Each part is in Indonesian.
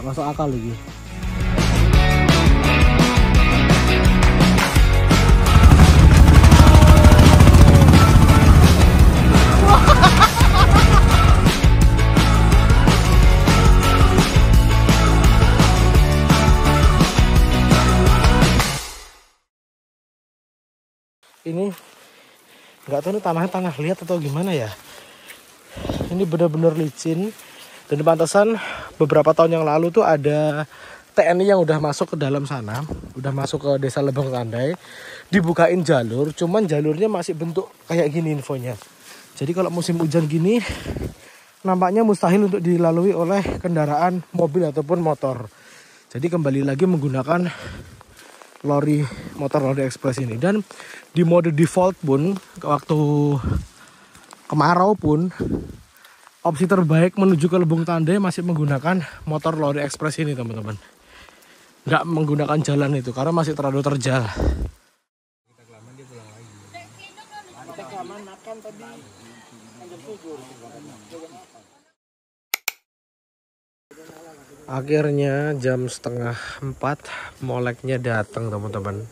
Gak masuk akal lagi. Ini nggak tahu nih tanah liat atau gimana ya. Ini benar-benar licin. Dan pantesan beberapa tahun yang lalu tuh ada TNI yang udah masuk ke dalam sana, udah masuk ke desa Lebong Tandai, dibukain jalur, cuman jalurnya masih bentuk kayak gini infonya. Jadi kalau musim hujan gini, nampaknya mustahil untuk dilalui oleh kendaraan mobil ataupun motor. Jadi kembali lagi menggunakan motor lori ekspres ini. Dan di mode default pun, waktu kemarau pun, opsi terbaik menuju ke Lebong Tandai masih menggunakan motor lori ekspres ini teman-teman. Nggak menggunakan jalan itu karena masih terlalu terjal. Kita kelamaan dia pulang lagi. Kita kelamaan makan tadi jam 7. Akhirnya jam 3:30 moleknya datang teman-teman.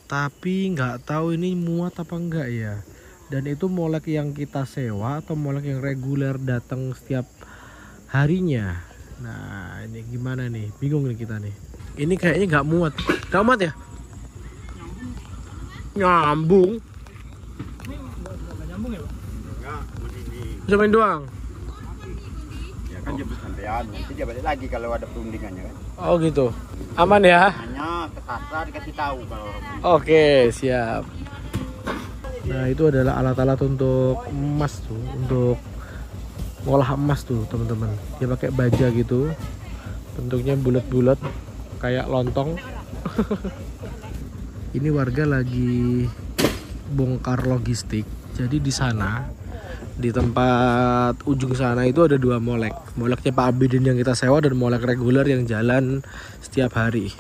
Tapi nggak tahu ini muat apa enggak ya. Dan itu molek yang kita sewa atau molek yang reguler datang setiap harinya. Nah ini gimana nih, bingung nih kita nih. Ini kayaknya nggak muat. Nggak muat ya? Nyambung. Ini nggak nyambung ya Pak? Enggak, cuma main doang. Ya kan jemput sampean, nanti dia balik lagi kalau ada perundingannya kan. Oh gitu, aman ya? Hanya ke kasar dikasih tahu kalau orang. Oke, siap. Nah itu adalah alat-alat untuk emas tuh, untuk ngolah emas tuh teman-teman. Dia pakai baja gitu, bentuknya bulat-bulat kayak lontong. Ini warga lagi bongkar logistik. Jadi di sana, di tempat ujung sana itu ada 2 molek. Moleknya Pak Abidin yang kita sewa dan molek reguler yang jalan setiap hari.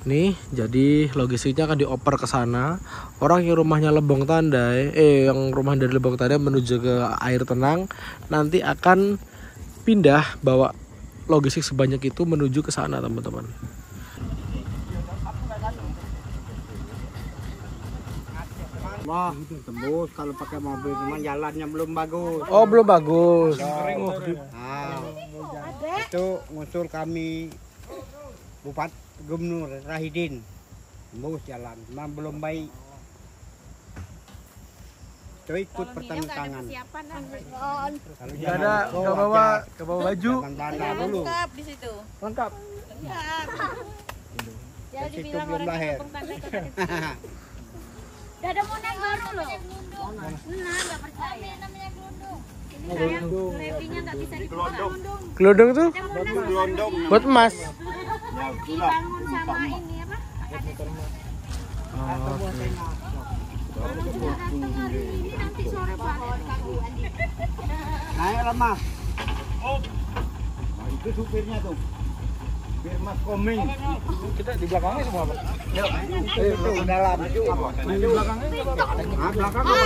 Nih, jadi logistiknya akan dioper ke sana. Orang yang rumahnya Lebong Tandai, yang rumah dari Lebong Tandai menuju ke air tenang, nanti akan pindah bawa logistik sebanyak itu menuju ke sana, teman-teman. Wah, tembus kalau pakai mobil cuma jalannya belum bagus. Oh, belum bagus. Itu ngusul kami Bupati Gubernur Rahidin. Tembus jalan, cuma belum baik. Itu ikut pertentangan. Nggak ada, nggak bawa baju. Dulu. Lengkap di situ. Lengkap. Lengkap. Jadi Di situ bilang belum orang lahir. Kampung Tandai udah ada model baru loh. Nah, nggak percaya. Namanya gelondong. Ini sayang lebinya nggak bisa dibuka. Gelondong tuh Gelondong. buat emas. Dibangun sama ini apa? Ini nanti sore balik. Naik lah mas. Nah, itu supirnya tuh. Biar mas koming. Kita di belakangnya semua, Pak. Itu dalam. Di belakangnya Ah, belakang apa?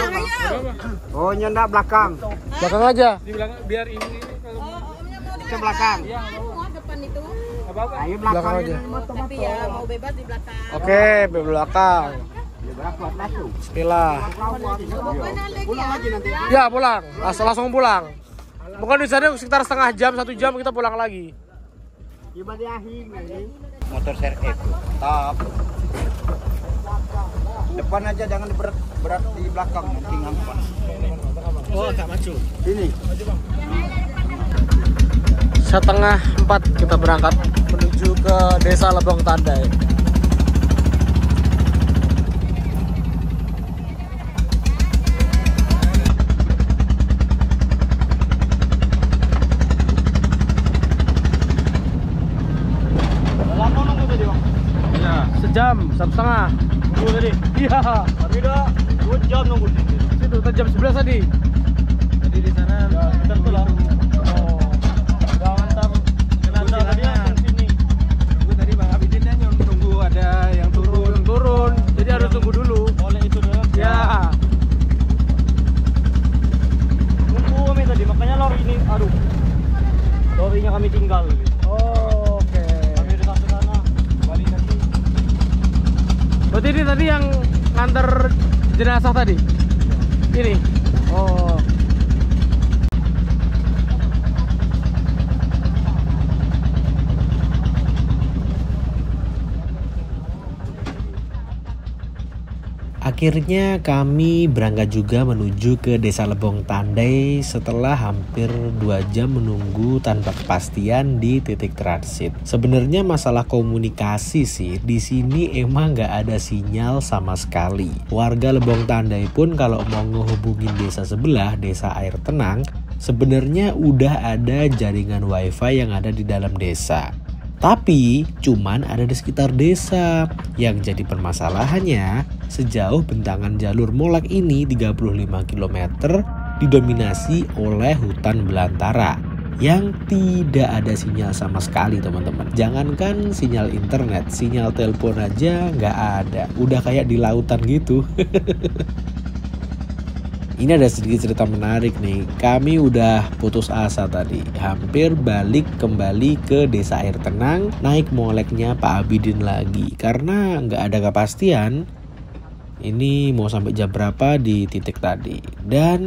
Oh, nyendak belakang. belakang aja. Di belakang biar ini kalau Ke belakang. Mau depan itu. apa-apa. Ayo Belakang belakang aja. Tapi ya mau bebas di belakang. Oke, di belakang. Ya berapa masuk? Bismillah. Pulang lagi nanti. Ya, pulang. Langsung pulang. Bukan di sana sekitar setengah jam, 1 jam kita pulang lagi. Coba di akhir ini. Motor serep. Stop. Depan aja jangan berat di belakang nanti ngampan. Oh, agak maju. Ini. 3:30 kita berangkat menuju ke desa Lebong Tandai. Sejam, 1,5 nunggu tadi. Iya. Tapi udah 2 jam nunggu di situ. Situ jam 11 tadi. Tadi di sana udah pulang. Oh. Udah antar jenazah tadi langsung sini. Nunggu tadi Bang Abidin nunggu ada yang turun. Jadi harus tunggu dulu. Oleh itu dulu. Ya. Nunggu kami tadi, makanya lori ini, aduh, lorinya kami tinggal. Berarti ini tadi yang nganter jenazah tadi? Ini? Oh. Akhirnya kami berangkat juga menuju ke Desa Lebong Tandai setelah hampir 2 jam menunggu tanpa kepastian di titik transit. Sebenarnya masalah komunikasi sih, di sini emang nggak ada sinyal sama sekali. Warga Lebong Tandai pun kalau mau ngehubungin desa sebelah, Desa Air Tenang, sebenarnya udah ada jaringan wifi yang ada di dalam desa. Tapi cuman ada di sekitar desa. Yang jadi permasalahannya, sejauh bentangan jalur Molek ini 35 km didominasi oleh hutan belantara yang tidak ada sinyal sama sekali teman-teman. Jangankan sinyal internet, sinyal telepon aja nggak ada. Udah kayak di lautan gitu. Ini ada sedikit cerita menarik nih. Kami udah putus asa tadi, hampir balik kembali ke Desa Air Tenang, naik moleknya Pak Abidin lagi. Karena nggak ada kepastian ini mau sampai jam berapa di titik tadi. Dan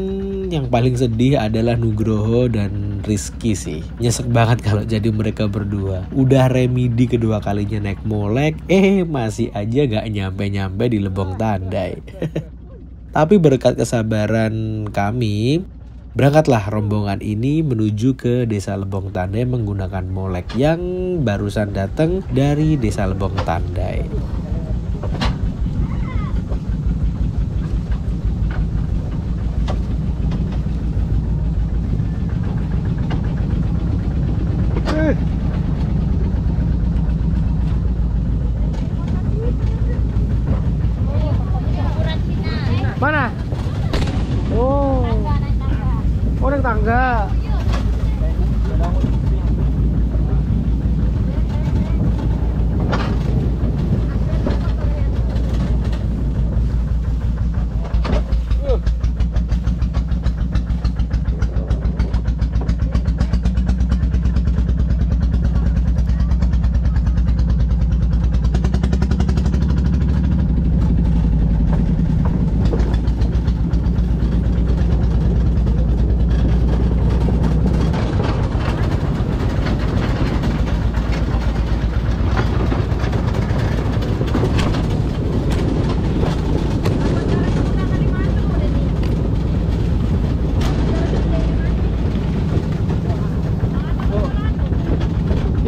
yang paling sedih adalah Nugroho dan Rizky sih. Nyesek banget kalau jadi mereka berdua. Udah remedi kedua kalinya naik molek, masih aja nggak nyampe-nyampe di Lebong Tandai. Tapi berkat kesabaran kami, berangkatlah rombongan ini menuju ke Desa Lebong Tandai menggunakan molek yang barusan datang dari Desa Lebong Tandai. Mana? Oh. Oh, naik tangga.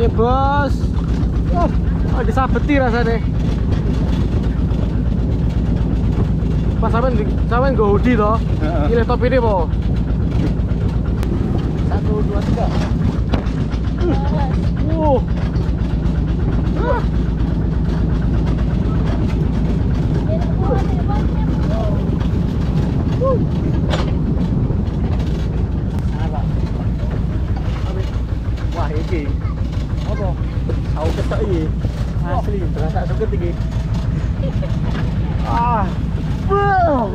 Iya bos. Oh, disabeti rasanya. Pas sampean go hoodie toh. Pilih top ini po. 1, 2, 3. Wah, ini apa? Tahu ketok iki. Asli, berasa suket iki. Ah. Oh,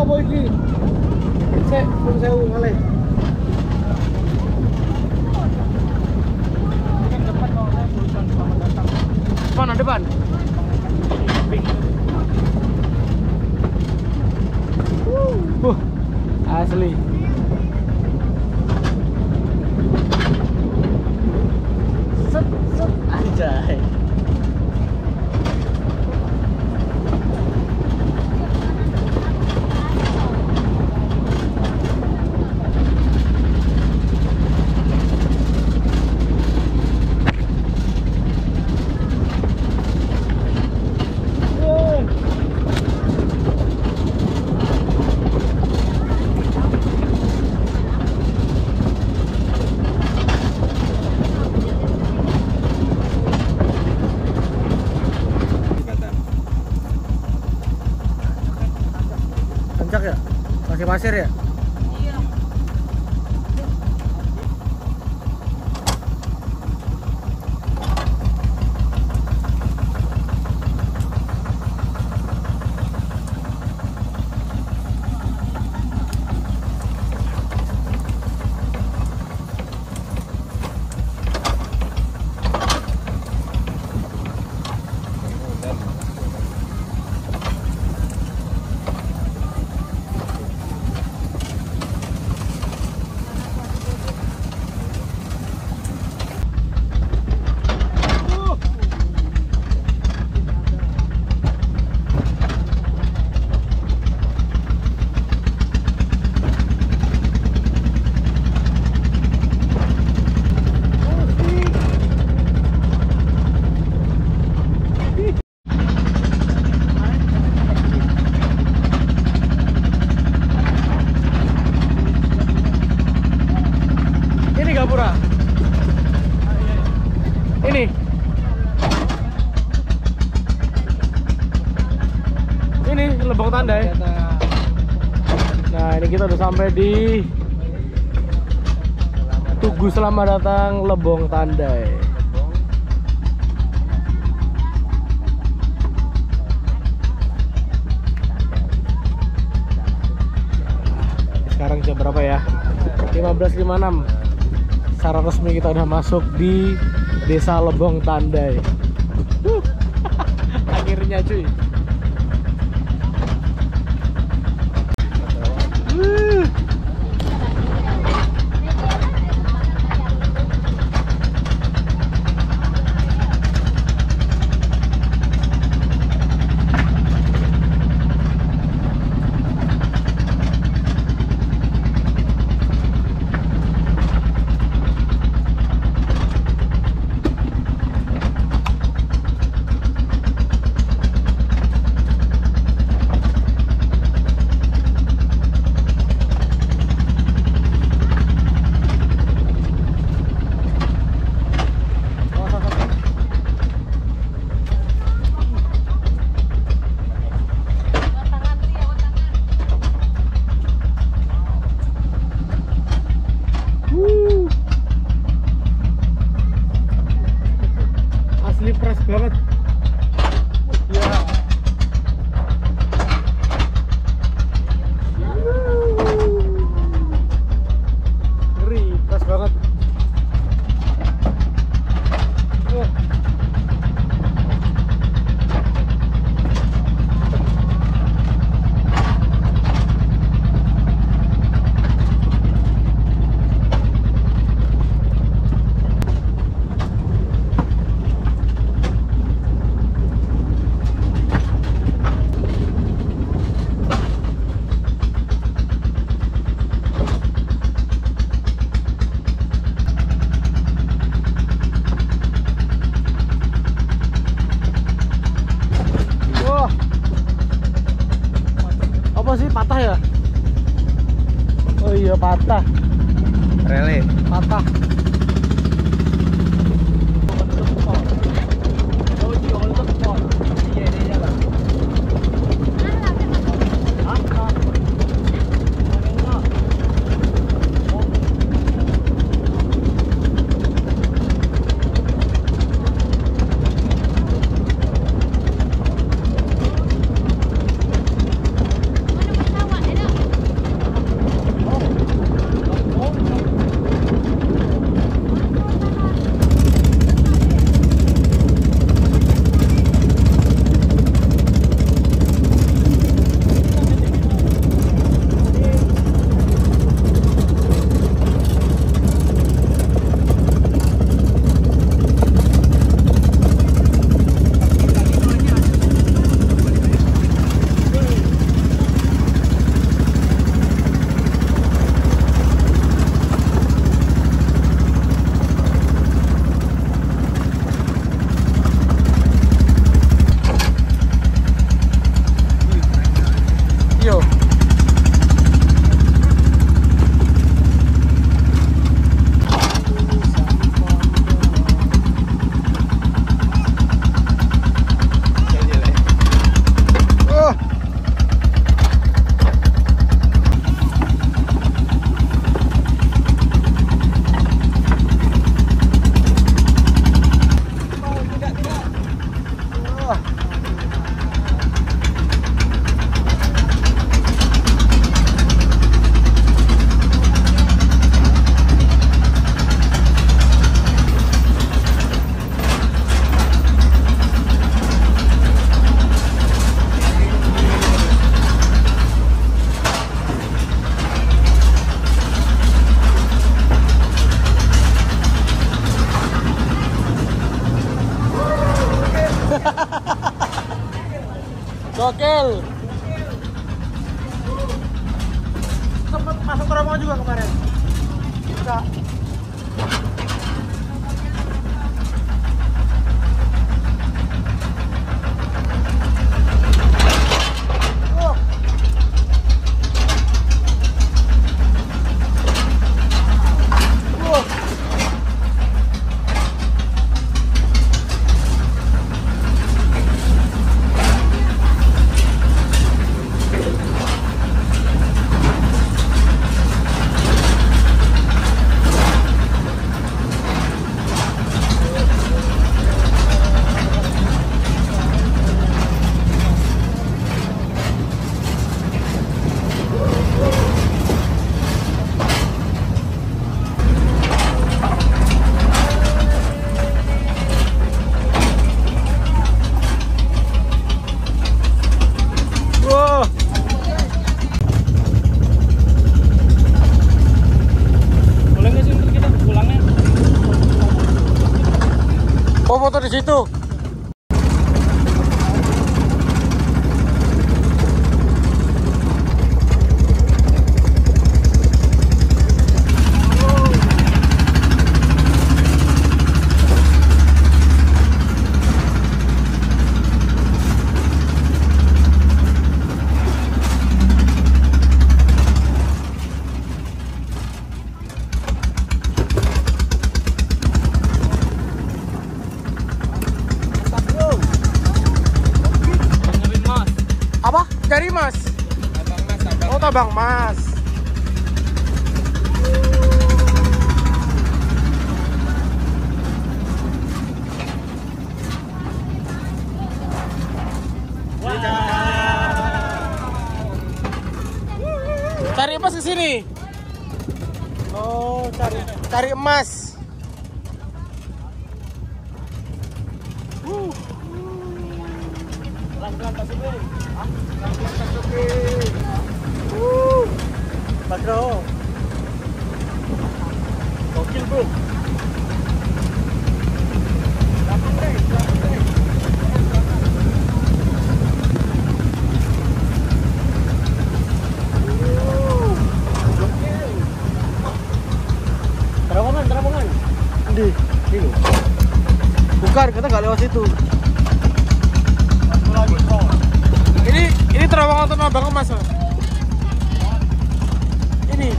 apa iki? Cek, pun sewu ngalih. Mana depan? Asli. Set anjay. Kencak ya? Pakai pasir ya? Iya. ini Lebong Tandai. Nah ini kita udah sampai di Tugu Selamat Datang Lebong Tandai. Sekarang jam berapa ya? 15.56. Secara resmi kita udah masuk di Desa Lebong Tandai. Akhirnya cuy. Asli fresh banget. Ya. Ngeri, fresh banget. Apa sih, patah ya? Oh iya, patah. Rele. Patah. Yo. Gokil. Sempat masuk terowongan juga kemarin. Bisa. di situ. Apa? Cari mas? Oh, tabang mas. Cari emas ke sini. Oh, cari emas. Bro. Gokil bro. Terowongan. Di. Bukan, kita nggak lewat situ. Ini terowongan Tanah Abang Emas. Ini.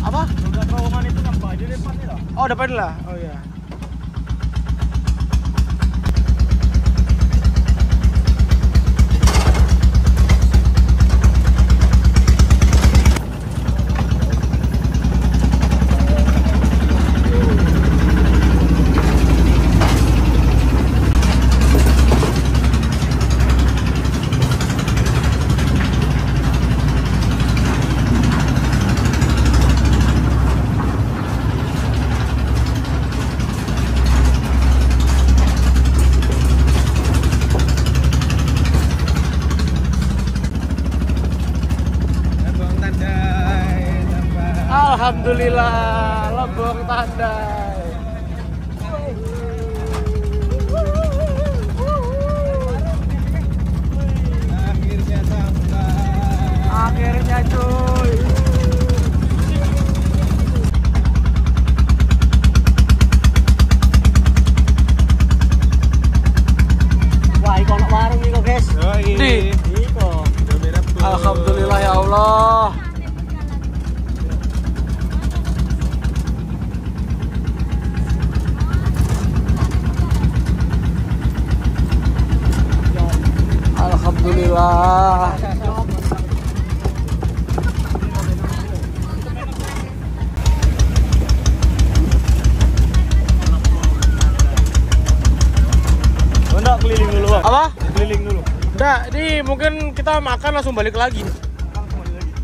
Apa? Terowongan itu sampai di depan ini lah. Oh, depan lah. Oh iya. Alhamdulillah, Lebong Tandai. Akhirnya sampai. Akhirnya cuy. Wah, iko ono warung iko, guys. Di. Iko. Alhamdulillah ya Allah. Alhamdulillah. Enggak keliling dulu, Bang. Apa? Keliling dulu. Udah, ini mungkin kita makan langsung balik lagi.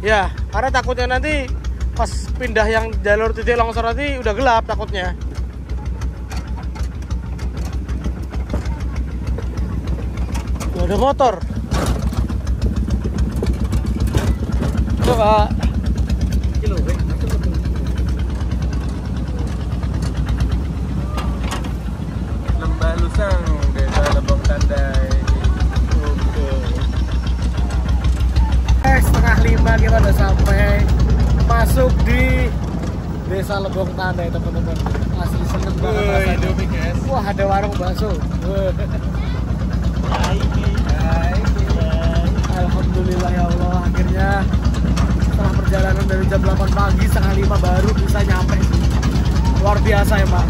Ya, karena takutnya nanti pas pindah yang jalur titik longsor nanti udah gelap takutnya. Tuh, ada motor. Coba. Lembah Lusang, Desa Lebong Tandai. Setengah 5 kita udah sampai masuk di Desa Lebong Tandai, teman-teman. Asli seneng banget rasanya. Wah, ada warung bakso. Alhamdulillah ya Allah, akhirnya setelah perjalanan dari jam 8 pagi setengah 5 baru bisa nyampe. Luar biasa ya Pak.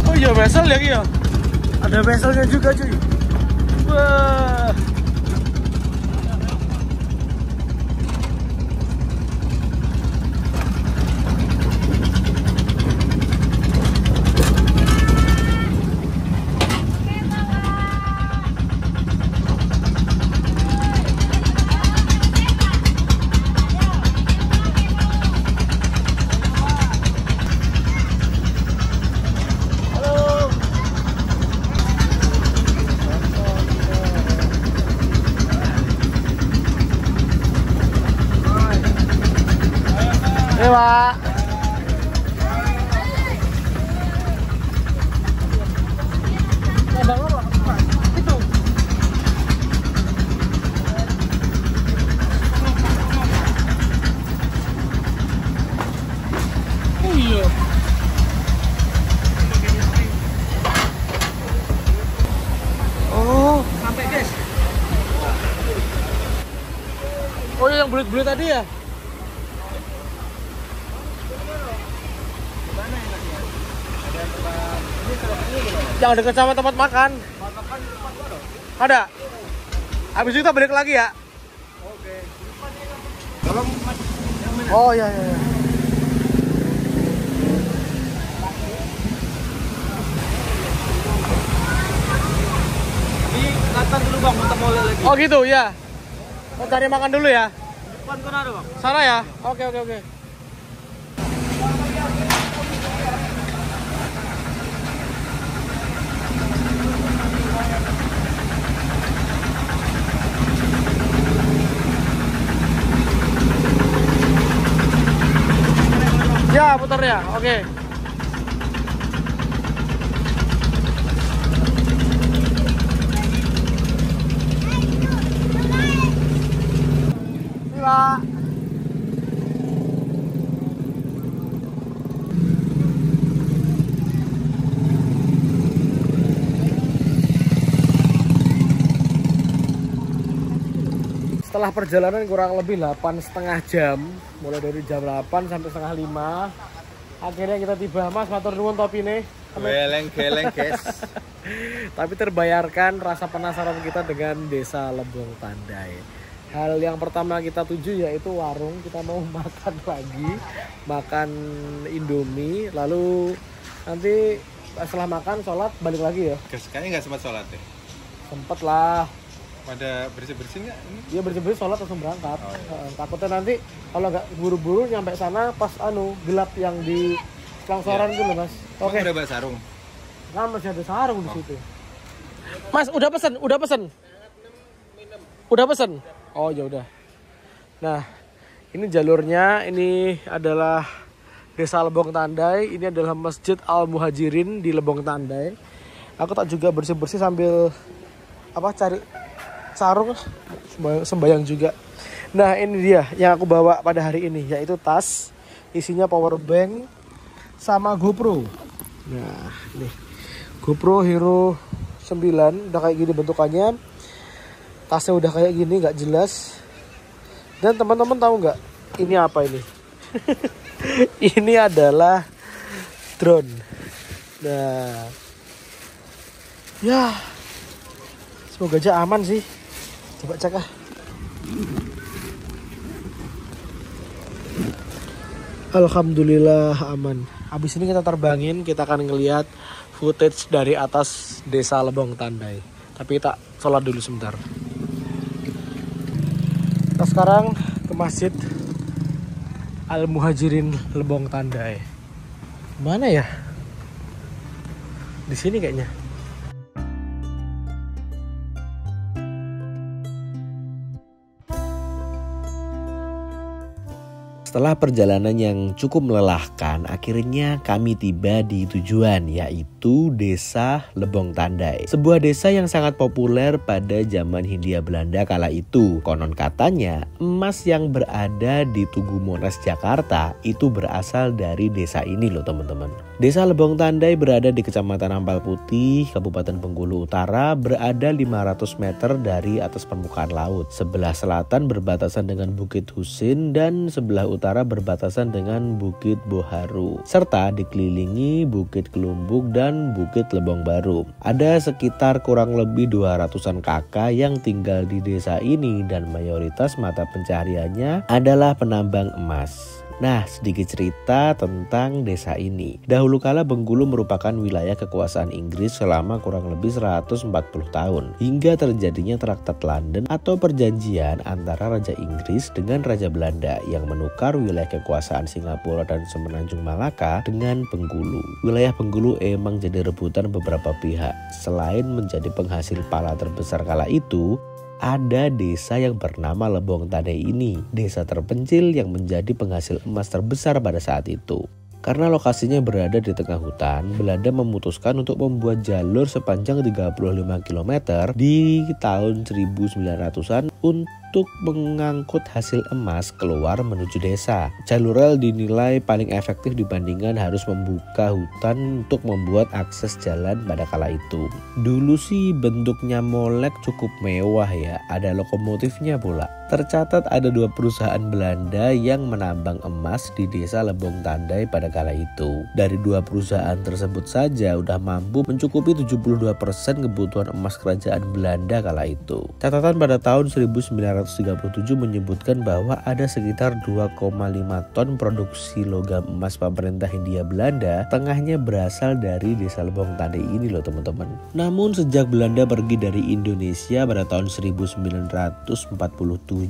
Oh iya, vessel ya Ki ya? Ada vesselnya juga cuy. Wah. Iya. Oh, Sampai guys. oh yang bulat-bulat tadi ya? Yang dekat sama tempat makan. Ada. Habis itu kita balik lagi ya. Oke. Tolong Mas. Oh iya iya. Iya. Ini latar dulu Bang untuk molek lagi. Oh gitu ya. Mau cari makan dulu ya. Depan kan ada Bang. Sana ya. Oke oke oke. Ya putar ya. Oke. Pak. Setelah perjalanan kurang lebih 8,5 jam, mulai dari jam 8 sampai setengah 5, akhirnya kita tiba. Mas, matur nuwun topine. Geleng-geleng guys. Tapi terbayarkan rasa penasaran kita dengan Desa Lebong Tandai. Hal yang pertama kita tuju yaitu warung. Kita mau makan lagi, makan Indomie, lalu nanti setelah makan sholat balik lagi ya. Kayaknya nggak sempat sholat ya. Sempet lah. Pada bersih-bersih nggak? Dia bersih-bersih sholat langsung berangkat. Oh, iya. Takutnya nanti kalau nggak buru-buru nyampe sana pas gelap yang di Langsoran itu loh Mas. Oke. Udah bawa sarung. Kan masih ada sarung di situ. Mas, udah pesen? Udah pesen? Oh ya udah. Nah, ini jalurnya, ini adalah Desa Lebong Tandai. Ini adalah Masjid Al Muhajirin di Lebong Tandai. Aku tak juga bersih-bersih sambil cari sarung, sembayang juga. Nah, ini dia yang aku bawa pada hari ini, yaitu tas isinya power bank sama GoPro. Nah, nih GoPro Hero 9 udah kayak gini bentukannya. Tasnya udah kayak gini, nggak jelas. Dan teman-teman tahu nggak ini apa ini? Ini adalah drone. Nah, ya semoga aja aman sih. Coba cek ah. Alhamdulillah aman. Habis ini kita terbangin, kita akan ngelihat footage dari atas Desa Lebong Tandai. Tapi tak sholat dulu sebentar. Kita sekarang ke Masjid Al Muhajirin Lebong Tandai. Mana ya? Di sini kayaknya. Setelah perjalanan yang cukup melelahkan, akhirnya kami tiba di tujuan, yaitu Desa Lebong Tandai. Sebuah desa yang sangat populer pada zaman Hindia Belanda kala itu. Konon katanya, emas yang berada di Tugu Monas Jakarta itu berasal dari desa ini loh teman-teman. Desa Lebong Tandai berada di Kecamatan Ampal Putih, Kabupaten Bengkulu Utara, berada 500 meter dari atas permukaan laut. Sebelah selatan berbatasan dengan Bukit Husin dan sebelah utara berbatasan dengan Bukit Boharu, serta dikelilingi Bukit Kelumbuk dan Bukit Lebong Baru. Ada sekitar kurang lebih 200-an kakak yang tinggal di desa ini dan mayoritas mata pencahariannya adalah penambang emas. Nah, sedikit cerita tentang desa ini. Dahulu kala Bengkulu merupakan wilayah kekuasaan Inggris selama kurang lebih 140 tahun. Hingga terjadinya Traktat London atau perjanjian antara Raja Inggris dengan Raja Belanda yang menukar wilayah kekuasaan Singapura dan Semenanjung Malaka dengan Bengkulu. Wilayah Bengkulu emang jadi rebutan beberapa pihak. Selain menjadi penghasil pala terbesar kala itu, ada desa yang bernama Lebong Tandai ini, desa terpencil yang menjadi penghasil emas terbesar pada saat itu. Karena lokasinya berada di tengah hutan, Belanda memutuskan untuk membuat jalur sepanjang 35 km di tahun 1900-an untuk mengangkut hasil emas keluar menuju desa. Jalur rel dinilai paling efektif dibandingkan harus membuka hutan untuk membuat akses jalan pada kala itu. Dulu sih bentuknya molek cukup mewah ya, ada lokomotifnya pula. Tercatat ada 2 perusahaan Belanda yang menambang emas di desa Lebong Tandai pada kala itu. Dari 2 perusahaan tersebut saja udah mampu mencukupi 72% kebutuhan emas kerajaan Belanda kala itu. Catatan pada tahun 1937 menyebutkan bahwa ada sekitar 2,5 ton produksi logam emas pemerintah Hindia Belanda, tengahnya berasal dari desa Lebong Tandai ini loh teman-teman. Namun sejak Belanda pergi dari Indonesia pada tahun 1947,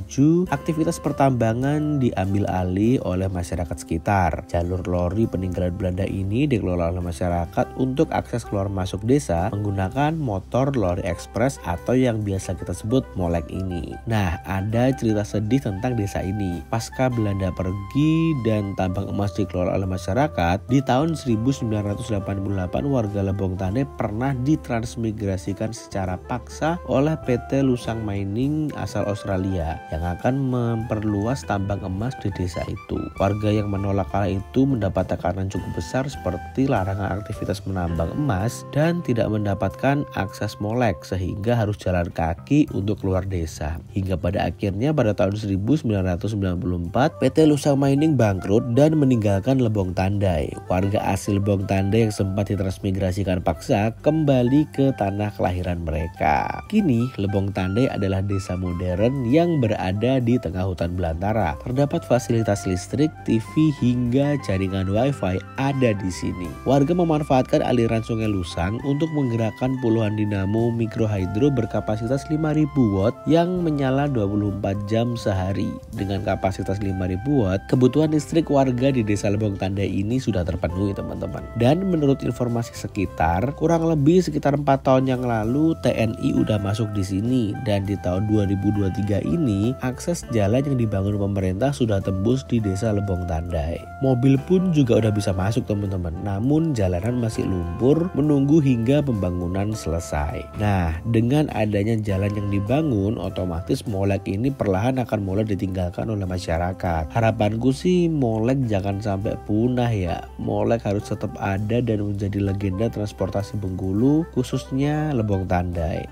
aktivitas pertambangan diambil alih oleh masyarakat sekitar. Jalur lori peninggalan Belanda ini dikelola oleh masyarakat untuk akses keluar masuk desa menggunakan motor lori ekspres atau yang biasa kita sebut molek ini. Nah, ada cerita sedih tentang desa ini. Pasca Belanda pergi dan tambang emas dikelola oleh masyarakat, di tahun 1988 warga Lebong Tandai pernah ditransmigrasikan secara paksa oleh PT Lusang Mining asal Australia yang akan memperluas tambang emas di desa itu. Warga yang menolak kala itu mendapat tekanan cukup besar seperti larangan aktivitas menambang emas dan tidak mendapatkan akses molek sehingga harus jalan kaki untuk keluar desa. Hingga pada akhirnya pada tahun 1994 PT Lusang Mining bangkrut dan meninggalkan Lebong Tandai. Warga asli Lebong Tandai yang sempat ditransmigrasikan paksa kembali ke tanah kelahiran mereka. Kini Lebong Tandai adalah desa modern yang berada di tengah hutan belantara. Terdapat fasilitas listrik, TV hingga jaringan wifi ada di sini. Warga memanfaatkan aliran Sungai Lusang untuk menggerakkan puluhan dinamo mikrohidro berkapasitas 5.000 watt yang menyala 24 jam sehari. Dengan kapasitas 5.000 watt, kebutuhan listrik warga di desa Lebong Tandai ini sudah terpenuhi teman-teman. Dan menurut informasi sekitar, kurang lebih sekitar 4 tahun yang lalu TNI udah masuk di sini dan di tahun 2023 ini akses jalan yang dibangun pemerintah sudah tembus di desa Lebong Tandai. Mobil pun juga udah bisa masuk teman-teman, namun jalanan masih lumpur menunggu hingga pembangunan selesai. Nah, dengan adanya jalan yang dibangun, otomatis molek ini perlahan akan mulai ditinggalkan oleh masyarakat. Harapanku sih molek jangan sampai punah ya. Molek harus tetap ada dan menjadi legenda transportasi Bengkulu, khususnya Lebong Tandai.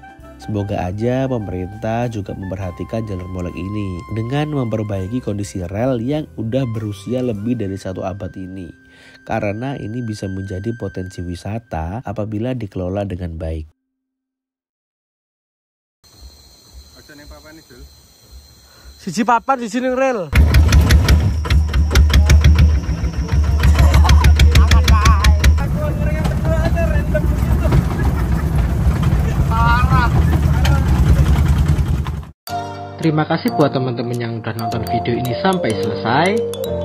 Semoga aja pemerintah juga memperhatikan jalur molek ini dengan memperbaiki kondisi rel yang udah berusia lebih dari 1 abad ini. Karena ini bisa menjadi potensi wisata apabila dikelola dengan baik. Siji papan di sini rel. Terima kasih buat teman-teman yang udah nonton video ini sampai selesai.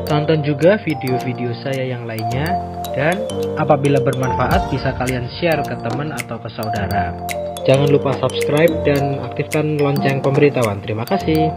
Tonton juga video-video saya yang lainnya. Dan apabila bermanfaat bisa kalian share ke teman atau ke saudara. Jangan lupa subscribe dan aktifkan lonceng pemberitahuan. Terima kasih.